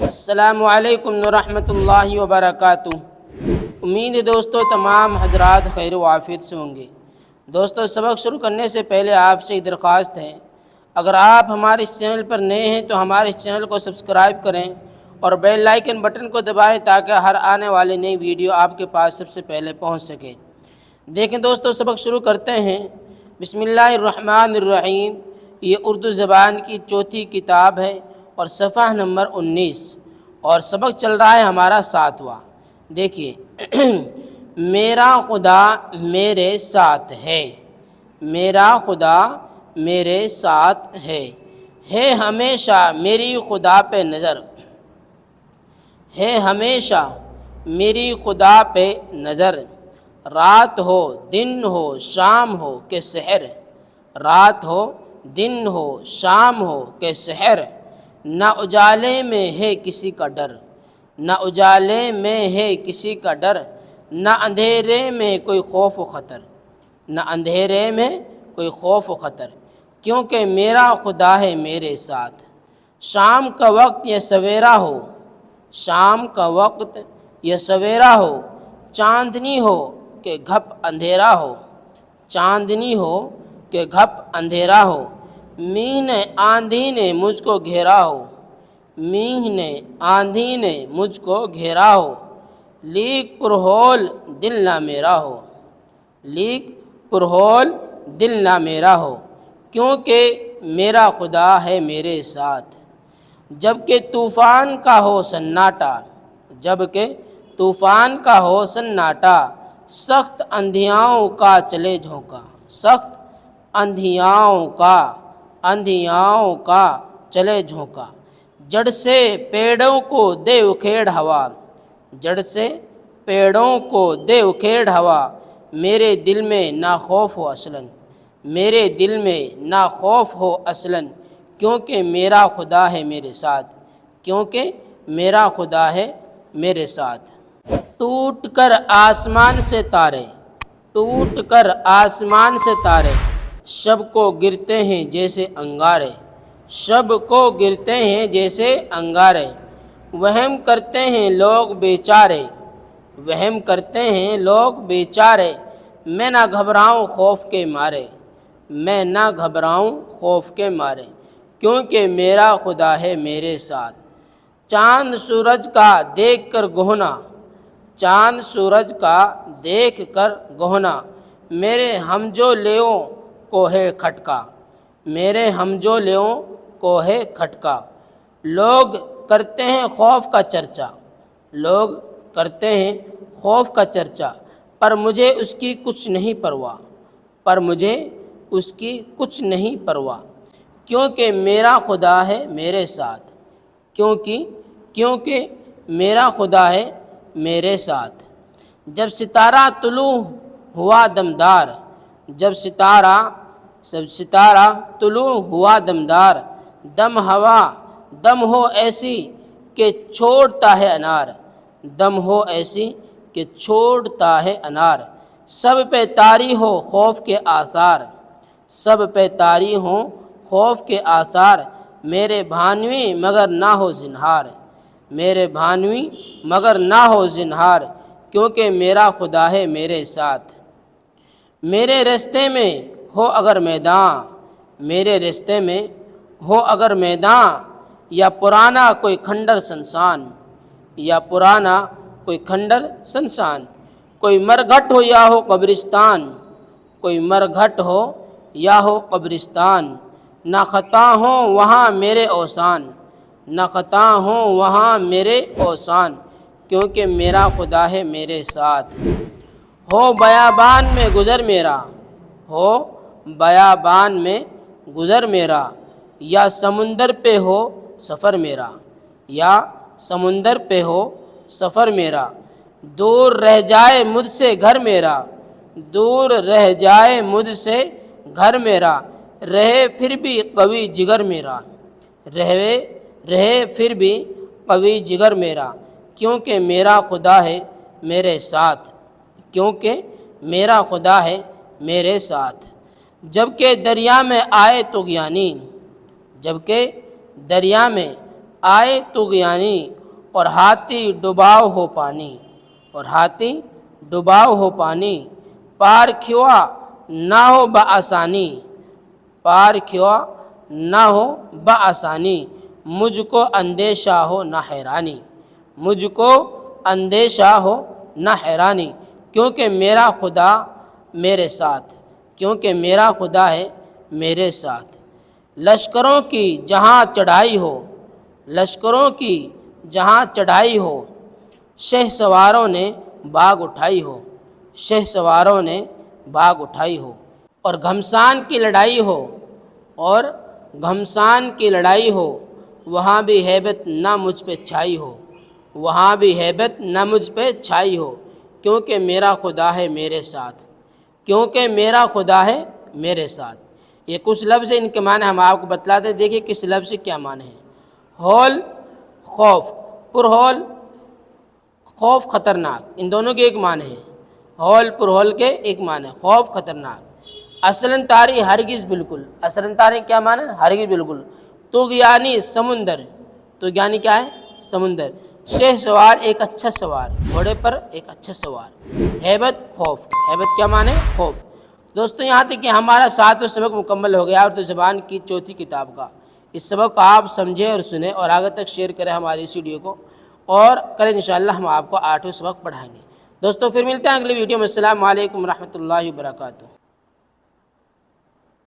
السلام علیکم ورحمۃ اللہ وبرکاتہ۔ امید ہے دوستو تمام حضرات خیر و عافیت سے ہوں گے۔ دوستو سبق شروع کرنے سے پہلے آپ سے ایک درخواست ہے، اگر آپ ہمارے اس چینل پر نئے ہیں تو ہمارے اس چینل کو سبسکرائب کریں اور بیل آئیکن بٹن کو دبائیں تاکہ ہر آنے والی نئی ویڈیو آپ کے پاس سب سے پہلے پہنچ سکے۔ دیکھیں دوستو سبق شروع کرتے ہیں۔ بسم اللہ الرحمن الرحیم۔ یہ اردو زبان کی چوتھی کتاب ہے اور صفحہ نمبر 19 اور سبق چل رہا ہے ہمارا 7واں۔ دیکھیے میرا خدا میرے ساتھ ہے، میرا خدا میرے ساتھ ہے ہمیشہ میری خدا پہ نظر، ہے ہمیشہ میری خدا پہ نظر، رات ہو دن ہو شام ہو کہ سحر، رات ہو دن ہو شام ہو کہ سحر، نہ اجالے میں ہے کسی کا ڈر، نہ اجالے میں ہے کسی کا ڈر، نہ اندھیرے میں کوئی خوف و خطر، نہ اندھیرے میں کوئی خوف و خطر، کیونکہ میرا خدا ہے میرے ساتھ۔ شام کا وقت یا سویرا ہو، شام کا وقت یا سویرا ہو، چاندنی ہو کہ گھپ اندھیرا ہو، چاندنی ہو کہ گھپ اندھیرا ہو، میںہ نے آندھی نے مجھ کو گھیرا ہو، میںہ نے آندھی نے مجھ کو گھیرا ہو، لیک پرہول دل نہ میرا ہو، لیک پرہول دل نہ میرا ہو، کیونکہ میرا خدا ہے میرے ساتھ۔ جبکہ طوفان کا ہو سناٹا، جبکہ طوفان کا ہو سناٹا، سخت اندھیاؤں کا چلے جھونکا، سخت اندھیاؤں کا چلے جھونکا، جڑ سے پیڑوں کو دے اکھیڑ ہوا، جڑ سے پیڑوں کو دے اکھیڑ ہوا، میرے دل میں نہ خوف ہو اصلاً، میرے دل میں نہ خوف ہو اصلاً، کیونکہ میرا خدا ہے میرے ساتھ، کیونکہ میرا خدا ہے میرے ساتھ۔ ٹوٹ کر آسمان سے تارے، ٹوٹ کر آسمان سے تارے، شب کو گرتے ہیں جیسے انگارے، شب کو گرتے ہیں جیسے انگارے، وہم کرتے ہیں لوگ بیچارے، وہم کرتے ہیں لوگ بیچارے، میں نہ گھبراؤں خوف کے مارے، میں نہ گھبراؤں خوف کے مارے، کیونکہ میرا خدا ہے میرے ساتھ۔ چاند سورج کا دیکھ کر گہنا، چاند سورج کا دیکھ کر گہنا، میرے ہمجو لیوں کو ہے کھٹکا، میرے ہمجو لیوں کو ہے کھٹکا، لوگ کرتے ہیں خوف کا چرچا، لوگ کرتے ہیں خوف کا چرچا، پر مجھے اس کی کچھ نہیں پرواہ، پر مجھے اس کی کچھ نہیں پرواہ، کیونکہ میرا خدا ہے میرے ساتھ، کیونکہ میرا خدا ہے میرے ساتھ۔ جب ستارہ طلوع ہوا دمدار، جب ستارہ طلوع ہوا دمدار، دم ہو ایسی کہ چھوڑتا ہے انار، دم ہو ایسی کہ چھوڑتا ہے انار، سب پہ طاری ہو خوف کے آثار، سب پہ طاری ہوں خوف کے آثار، میرے بھانویں مگر نہ ہو زنہار، میرے بھانویں مگر نہ ہو زنہار، کیونکہ میرا خدا ہے میرے ساتھ۔ میرے رستے میں ہو اگر میداں، میرے رستے میں ہو اگر میداں، یا پرانا کوئی کھنڈر سنسان، یا پرانا کوئی کھنڈر سنسان، کوئی مرگھٹ ہو یا ہو قبرستان، کوئی مرگھٹ ہو یا ہو قبرستان، نہ خطا ہوں وہاں میرے اوثان، نہ خطا ہوں وہاں میرے اوثان، کیونکہ میرا خدا ہے میرے ساتھ۔ ہو بیابان میں گزر میرا، ہو بیابان میں گزر میرا، یا سمندر پہ ہو سفر میرا، یا سمندر پہ ہو سفر میرا، دور رہ جائے مجھ سے گھر میرا، دور رہ جائے مجھ سے گھر میرا، رہے پھر بھی قوی جگر میرا، رہے پھر بھی قوی جگر میرا، کیونکہ میرا خدا ہے میرے ساتھ، کیونکہ میرا خدا ہے میرے ساتھ۔ جبکہ دریا میں آئے طغیانی، جبکہ دریا میں آئے طغیانی، اور ہاتھی ڈباؤ ہو پانی، اور ہاتھی ڈباؤ ہو پانی، پار کھوا نہ ہو بآسانی، پار کھوا نہ ہو بآسانی، مجھ کو اندیشہ ہو نہ حیرانی، مجھ کو اندیشہ ہو نہ حیرانی، کیونکہ میرا خدا میرے ساتھ، کیونکہ میرا خدا ہے میرے ساتھ۔ لشکروں کی جہاں چڑھائی ہو، لشکروں کی جہاں چڑھائی ہو، شہ سواروں نے باغ اٹھائی ہو، شہ سواروں نے باغ اٹھائی ہو، اور گھمسان کی لڑائی ہو، اور گھمسان کی لڑائی ہو، وہاں بھی ہیبت نہ مجھ پہ چھائی ہو، وہاں بھی ہیبت نہ مجھ پہ چھائی ہو، کیونکہ میرا خدا ہے میرے ساتھ، کیونکہ میرا خدا ہے میرے ساتھ۔ یہ کچھ لفظ ان کے معنی ہم آپ کو بتلاتے ہیں، دیکھیے کس لفظ کیا معنی ہے۔ ہول خوف، پر ہول خوف خطرناک، ان دونوں کے ایک معنی ہے، ہول پر ہول کے ایک معنی ہے، خوف خطرناک۔ اصلاً تاری ہرگز بالکل، اصلاً تاری کیا معنی ہے؟ ہرگز بالکل۔ طغیانی سمندر، طغیانی کیا ہے؟ سمندر۔ شہ سوار ایک اچھا سوار، گھوڑے پر ایک اچھا سوار۔ ہیبت خوف، ہیبت کیا معنی ہے؟ خوف۔ دوستو یہاں تک کہ ہمارا 7واں سبق مکمل ہو گیا اردو زبان کی چوتھی کتاب کا۔ اس سبق کو آپ سمجھیں اور سنیں اور آگے تک شیئر کریں ہماری اس ویڈیو کو، اور کل انشاءاللہ ہم آپ کو 8واں سبق پڑھائیں گے۔ دوستو پھر ملتے ہیں اگلی ویڈیو میں۔ السلام علیکم ورحمۃ اللہ وبرکاتہ۔